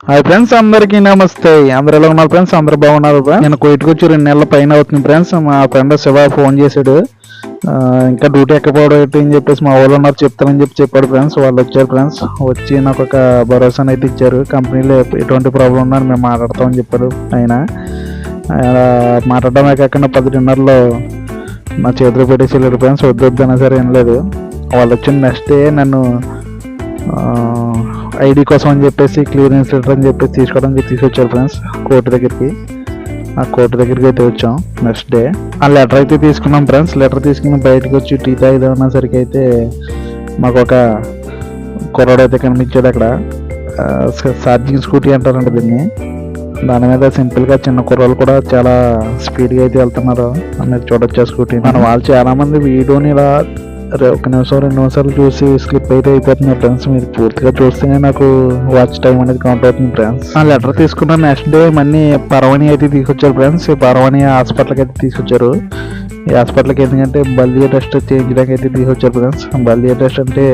Hi friends, అందరికీ నమస్తే. అందరు ఎలా ఉన్నారు ఫ్రెండ్స్? అందరు బాగున్నారు. నేను కోయిట్కి వచ్చి 2 నెలల పైన అవుతుంది ఫ్రెండ్స్. మా ఫ్రెండ్ శివ ఫోన్ చేశాడు. ఇంకా డ్యూటీ ఎక్కపోవడం ఏంటి అని చెప్పేసి మా వాళ్ళు ఉన్నారు చెప్తానని చెప్పాడు ఫ్రెండ్స్. వాళ్ళు వచ్చారు ఫ్రెండ్స్. వచ్చి నాకు ఒక భరోసాను అయితే ఇచ్చారు. కంపెనీలో ఎటువంటి ప్రాబ్లం ఉన్నా మేము మాట్లాడతామని చెప్పారు. ఆయన మాట్లాడడమే కాకుండా 10 డిన్నర్లో నా చేతిలో పెట్టేసి వెళ్ళారు ఫ్రెండ్స్. వద్దొద్దన్నా సరే ఏం లేదు. వాళ్ళు వచ్చిన నెక్స్ట్ డే నన్ను ఐడి కోసం అని చెప్పేసి క్లియరెన్స్ లెటర్ అని చెప్పేసి తీసుకోవడానికి తీసుకొచ్చారు ఫ్రెండ్స్ కోర్టు దగ్గరికి. ఆ కోర్టు దగ్గరికి అయితే వచ్చాం నెక్స్ట్ డే. ఆ లెటర్ అయితే తీసుకున్నాం ఫ్రెండ్స్. లెటర్ తీసుకుని బయటకు వచ్చి టీ తాగిదామన్నా సరికి అయితే మాకు ఒక కుర్రాడు అయితే కనిపించాడు అక్కడ. ఛార్జింగ్ స్కూటీ అంటారంట దీన్ని. దాని మీద సింపుల్గా చిన్న కుర్రాళ్ళు కూడా చాలా స్పీడ్గా అయితే వెళ్తున్నారు అనేది చూడొచ్చు ఆ స్కూటీ. మన వాళ్ళు చాలామంది వీడియోని ఇలా 1 నిమిషం 2 నిమిషాలు చూసి స్లిప్ అయితే అయిపోతున్నారు ఫ్రెండ్స్. మీరు పూర్తిగా చూస్తేనే నాకు వాచ్ టైం అనేది కౌంట్ అవుతుంది ఫ్రెండ్స్. ఆ లెటర్ తీసుకున్న నెక్స్ట్ డే మళ్ళీ పర్వాణి అయితే తీసుకొచ్చారు ఫ్రెండ్స్. పర్వాణి హాస్పిటల్కి అయితే తీసుకొచ్చారు. ఈ హాస్పిటల్కి ఎందుకంటే బల్దియా టెస్ట్ చేయించడానికి అయితే తీసుకొచ్చారు ఫ్రెండ్స్. బల్దియా టెస్ట్ అంటే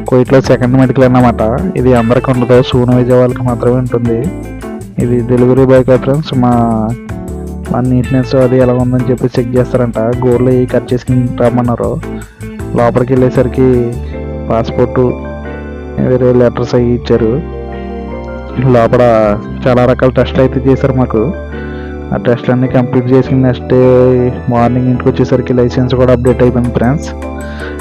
కోయిట్లో సెకండ్ మెడికల్ అన్నమాట. ఇది అందరికి ఉండదు, సూన్ వేసే వాళ్ళకి మాత్రమే ఉంటుంది. ఇది డెలివరీ బాయ్ కదా ఫ్రెండ్స్. మా నీట్నెస్ అది ఎలా ఉందని చెప్పి చెక్ చేస్తారంట. గోర్లు కట్ చేసుకుని రమ్మన్నారు. లోపలికి వెళ్ళేసరికి పాస్పోర్టు వేరే లెటర్స్ అవి ఇచ్చారు. లోపల చాలా రకాల టెస్ట్లు అయితే చేశారు మాకు. ఆ టెస్ట్లు అన్నీ కంప్లీట్ చేసుకుని నెక్స్ట్ డే మార్నింగ్ ఇంటికి వచ్చేసరికి లైసెన్స్ కూడా అప్డేట్ అయిపోయింది ఫ్రెండ్స్.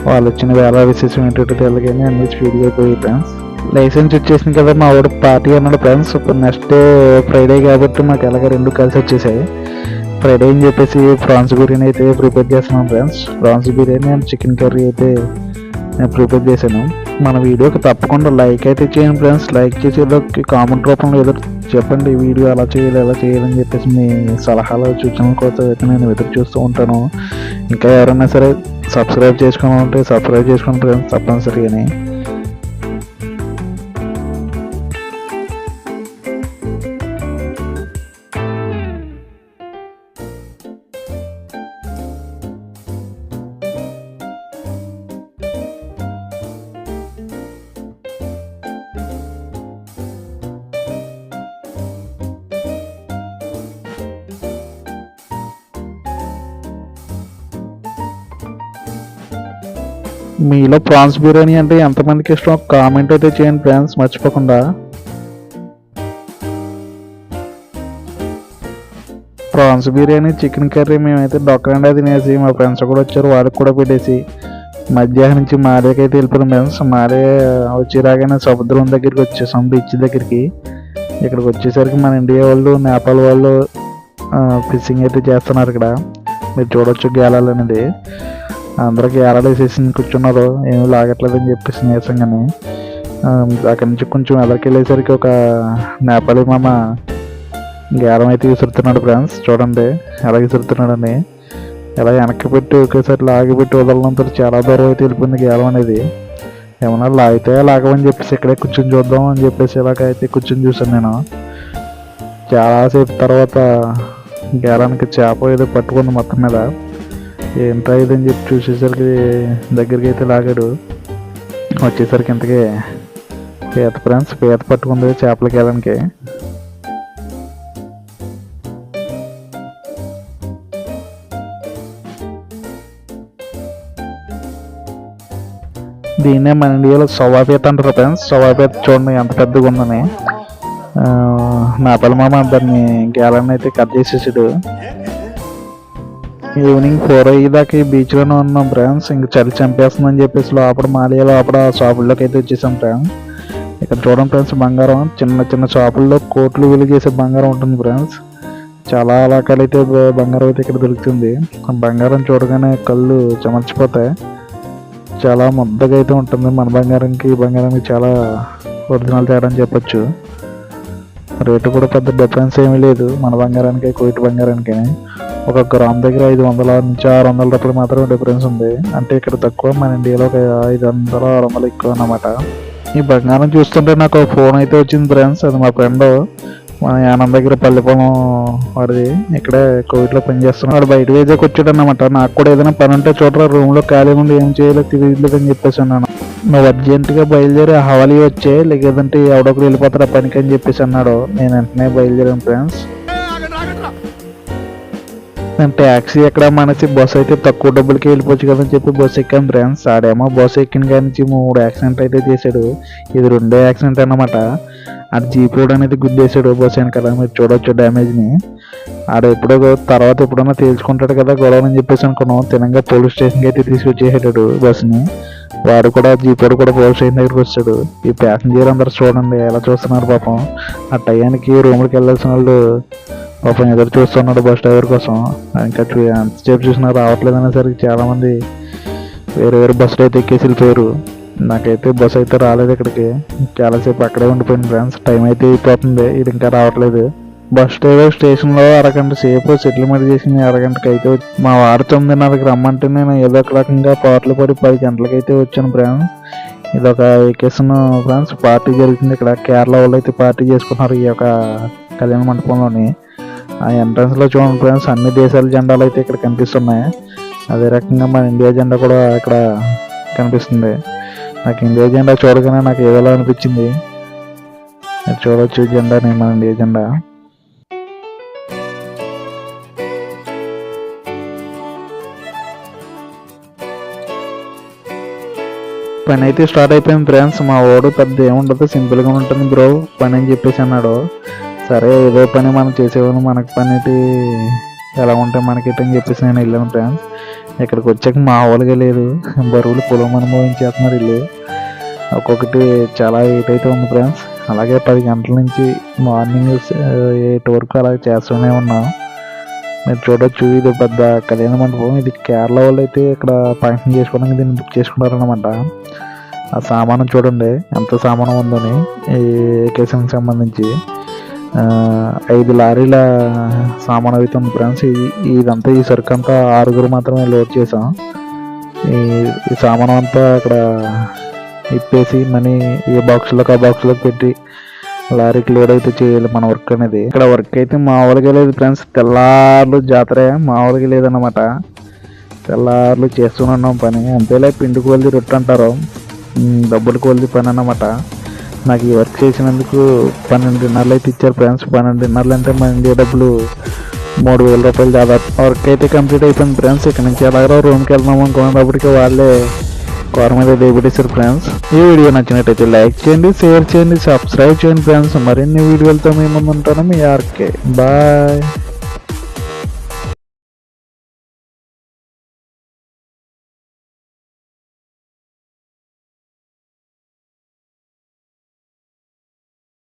వాళ్ళు వచ్చిన వేళ విశేషం ఏంటంటే తెల్లగానే అన్ని స్పీడ్గా అయిపోయి ఫ్రెండ్స్. లైసెన్స్ వచ్చేసింది కదా, మా వాడు పార్టీ అన్నాడు ఫ్రెండ్స్. నెక్స్ట్ డే ఫ్రైడే కాబట్టి మాకు ఎలాగ 2 కలిసి వచ్చేసాయి. ఫ్రైడే అని చెప్పేసి ప్రాన్స్ బిర్యానీ అయితే ప్రిపేర్ చేస్తున్నాం friends. Prawns biryani and chicken curry అయితే నేను ప్రిపేర్ చేశాను. మన వీడియోకి తప్పకుండా లైక్ అయితే చేయండి ఫ్రెండ్స్. లైక్ చేసేలోకి కామెంట్ రూపంలో ఏదో చెప్పండి, వీడియో ఎలా చేయాలని చెప్పేసి మీ సలహాలు సూచనల కోసం అయితే నేను ఎదురు చూస్తూ ఉంటాను. ఇంకా ఎవరైనా సరే సబ్స్క్రైబ్ చేసుకుని ఉంటే సబ్స్క్రైబ్ చేసుకోండి ఫ్రెండ్స్ తప్పనిసరిగానే. మీలో ప్రాన్స్ బిర్యానీ అంటే ఎంతమందికి ఇష్టం కామెంట్ అయితే చేయండి ఫ్రెండ్స్ మర్చిపోకుండా. ప్రాన్స్ బిర్యానీ చికెన్ కర్రీ మేమైతే డొక్కరండా తినేసి మా ఫ్రెండ్స్ కూడా వచ్చారు, వాళ్ళకి కూడా పెట్టేసి మధ్యాహ్నం నుంచి మారేకి అయితే వెళ్ళిపోయాం ఫ్రెండ్స్. మారే వచ్చి రాగానే సముద్రం దగ్గరికి వచ్చేసాం, బీచ్ దగ్గరికి. ఇక్కడికి వచ్చేసరికి మన ఇండియా వాళ్ళు నేపాల్ వాళ్ళు ఫిషింగ్ అయితే చేస్తున్నారు. ఇక్కడ మీరు చూడవచ్చు గేలాలు అనేది. అందరికి ఏరాలు వేసేసి కూర్చున్నారు, ఏమి లాగట్లేదని చెప్పేసి నీరసంగానే. అక్కడి నుంచి కొంచెం ఎదరికి వెళ్ళేసరికి ఒక నేపాలీ మామ గేలం అయితే విసురుతున్నాడు ఫ్రెండ్స్. చూడండి ఎలా విసురుతున్నాడని. ఎలా వెనక్కి పెట్టి ఒకేసారి లాగిపెట్టి వదలడంతో చాలా దూరం అయితే వెళ్ళిపోయింది గేలం అనేది. ఏమన్నా లాగితే లాగమని చెప్పేసి ఇక్కడే కూర్చొని చూద్దాం అని చెప్పేసి ఇలాగ అయితే కూర్చొని చూసాను నేను. చాలాసేపు తర్వాత గేలానికి చేప ఏదో పట్టుకుంది మొత్తం మీద. ఏంటో ఇదని చెప్పి చూసేసరికి దగ్గరికి అయితే లాగాడు. వచ్చేసరికి ఇంతకీ పీత ఫ్రెండ్స్, పీత పట్టుకుంది చేపలకి వెళ్ళడానికి. దీన్నే మన ఇండియాలో సవా పీత అంటారు ఫ్రెండ్స్. సవా పీత చూడండి ఎంత పెద్దగా ఉందని. నేపాల్ మామ దాన్ని గేలాన్ని అయితే కట్ చేసేసాడు. ఈవినింగ్ 4 అయ్యేదాకా బీచ్లోనే ఉన్నాం ఫ్రెండ్స్. ఇంక చలి చంపేస్తుందని చెప్పేసి లోపల లోపల షాపుల్లోకి అయితే వచ్చేసాం ఫ్రెండ్స్. ఇక్కడ చూడండి ఫ్రెండ్స్, బంగారం చిన్న చిన్న షాపుల్లో కోట్లు విలువ చేసే బంగారం ఉంటుంది ఫ్రెండ్స్. చాలా రకాలైతే బంగారం అయితే ఇక్కడ దొరుకుతుంది. బంగారం చూడగానే కళ్ళు చెమర్చిపోతాయి. చాలా ముద్దగా అయితే ఉంటుంది. మన బంగారంకి బంగారానికి చాలా ఒరిజినల్ తేడా అని చెప్పొచ్చు. రేటు కూడా పెద్ద డిఫరెన్స్ ఏమీ లేదు మన బంగారానికి కోయిట్ బంగారానికి. 1 గ్రామ్ దగ్గర 500 నుంచి 600 రూపాయలు మాత్రమే డిఫరెన్స్ ఉంది. అంటే ఇక్కడ తక్కువ, మన ఇండియాలో 500 600 ఎక్కువ అన్నమాట. ఈ బంగారం చూస్తుంటే నాకు ఫోన్ అయితే వచ్చింది ఫ్రెండ్స్. అది మా ఫ్రెండ్ మన యానం దగ్గర పల్లెపొలం వాడిది. ఇక్కడే కోవిడ్లో పనిచేస్తున్నాడు. వాడు బయట వేజాకి వచ్చాడు అన్నమాట. నాకు కూడా ఏదైనా పని ఉంటే చూడరా, రూమ్లో ఖాళీ ఉంది, ఏం చేయలేదు, తిరిగిలేదు అని చెప్పేసి అన్నాను. నువ్వు అర్జెంటుగా బయలుదేరి హవాలీ వచ్చే, లేదంటే ఎవడొకరు వెళ్ళిపోతారు ఆ పనికి అని చెప్పేసి అన్నాడు. నేను వెంటనే బయలుదేరాను ఫ్రెండ్స్. నేను ట్యాక్సీ ఎక్కడ మనసి బస్సు అయితే తక్కువ డబ్బులకి వెళ్ళిపోవచ్చు కదని చెప్పి బస్సు ఎక్కాను ఫ్రెండ్స్. ఆడేమో బస్సు ఎక్కిన కానీ 3 యాక్సిడెంట్ అయితే చేశాడు. ఇది 2వ యాక్సిడెంట్ అన్నమాట. ఆడ జీప్ రోడ్ అనేది గుద్దేశాడు బస్సు వెనకాల. మీరు చూడొచ్చు డ్యామేజ్ని. ఆడ ఎప్పుడైనా తేల్చుకుంటాడు కదా గొడవ అని చెప్పేసి అనుకున్నాం. తినంగా పోలీస్ స్టేషన్కి అయితే తీసుకొచ్చేసాడు బస్సుని. వాడు కూడా జీప్ రోడ్ కూడా పోలీస్ స్టేషన్ దగ్గరికి వచ్చాడు. ఈ ప్యాసింజర్ అందరూ చూడండి ఎలా చూస్తున్నారు పాపం. ఆ టయానికి రూమ్కి వెళ్ళాల్సిన వాళ్ళు పాపం ఎదురు చూస్తున్నాడు బస్ డ్రైవర్ కోసం. ఇంకా ఎంతసేపు చూసినా రావట్లేదు అనేసరికి చాలామంది వేరే వేరే బస్సులు అయితే ఎక్కేసి వెళ్ళిపోయారు. నాకైతే బస్సు అయితే రాలేదు ఇక్కడికి. చాలాసేపు అక్కడే ఉండిపోయింది ఫ్రెండ్స్. టైం అయితే అయిపోతుంది, ఇది ఇంకా రావట్లేదు. బస్ డ్రైవర్ స్టేషన్లో అరగంట సేపు సెటిల్మెంట్ చేసింది. అరగంటకి అయితే మా వాడు 9:30కి రమ్మంటే నేను ఏదో ఒక రకంగా పాటలు పడి 10 గంటలకి అయితే వచ్చాను ఫ్రెండ్స్. ఇదొక వెకేషన్ ఫ్రెండ్స్. పార్టీ జరుగుతుంది ఇక్కడ. కేరళ వాళ్ళు అయితే పార్టీ చేసుకున్నారు ఈ యొక్క కళ్యాణ మండపంలోని. ఆ ఎంట్రన్స్ లో చూడండి ఫ్రెండ్స్, అన్ని దేశాల జెండాలు అయితే ఇక్కడ కనిపిస్తున్నాయి. అదే రకంగా మన ఇండియా జెండా కూడా ఇక్కడ కనిపిస్తుంది. నాకు ఇండియా జెండా చూడగానే నాకు ఏదోలా అనిపించింది. చూడొచ్చు జెండాని, మన ఇండియా జెండా. పని అయితే స్టార్ట్ అయిపోయింది ఫ్రెండ్స్. మా వాడు పెద్ద ఏముండదు, సింపుల్గా ఉంటుంది బ్రో పని అని చెప్పేసి అన్నాడు. సరే ఏదో పని మనం చేసేవాళ్ళు, మనకి పని ఎలా ఉంటాయి మనకి అని చెప్పేసి నేను వెళ్ళాను ఫ్రెండ్స్. ఇక్కడికి వచ్చాక మా వాళ్ళకే లేదు, బరువులు పొలం అనుభవించేస్తున్నారు వీళ్ళు. ఒక్కొక్కటి చాలా వెయిట్ అయితే ఉంది ఫ్రెండ్స్. అలాగే 10 గంటల నుంచి మార్నింగ్ 8 వరకు అలా చేస్తూనే ఉన్నాం. మీరు చూడొచ్చు ఇది పెద్ద కళ్యాణ మండపం. ఇది కేరళ వాళ్ళు అయితే ఇక్కడ ఫంక్షన్ చేసుకోవడానికి దీన్ని బుక్ చేసుకున్నారనమాట. ఆ సామానం చూడండి ఎంత సామానం ఉందని ఈ వెకేషన్కి సంబంధించి. 5 లారీల సామాన్ అయితే ఉంది ఫ్రెండ్స్. ఇదంతా ఈ సరుకు అంతా 6గురు మాత్రమే లోడ్ చేసాం. ఈ సామానం అంతా అక్కడ ఇప్పేసి మనీ ఏ బాక్స్లోకి ఆ బాక్స్లోకి పెట్టి లారీకి లోడ్ అయితే చేయాలి మన వర్క్ అనేది. ఇక్కడ వర్క్ అయితే మామూలుగా లేదు ఫ్రెండ్స్. తెల్లార్లు జాతర మామూలుగా లేదన్నమాట. తెల్లార్లు చేస్తున్నాం పని. అంతేలే, పిండి కొలిది రొట్టె అంటారు, డబ్బులు కొలిది పని అన్నమాట. నాకు ఈ వర్క్ చేసినందుకు 12 డిన్నర్లు అయితే ఇచ్చారు ఫ్రెండ్స్. 12 డిన్నర్లు అంటే మన ఇండియా డబ్బులు 3,000 రూపాయలు దాదాపు. వర్క్ అయితే కంప్లీట్ అయిపోయింది ఫ్రెండ్స్. ఇక్కడ నుంచి ఎలాగో రూమ్కి వెళ్దాం అనుకున్నప్పటికీ వాళ్ళే కార్ మీద డేబిటేశారు ఫ్రెండ్స్. ఈ వీడియో నచ్చినట్టయితే లైక్ చేయండి, షేర్ చేయండి, సబ్స్క్రైబ్ చేయండి ఫ్రెండ్స్. మరిన్ని వీడియోలతో మేము ముందు ఉంటాను. మీ ఆర్కే బాయ్.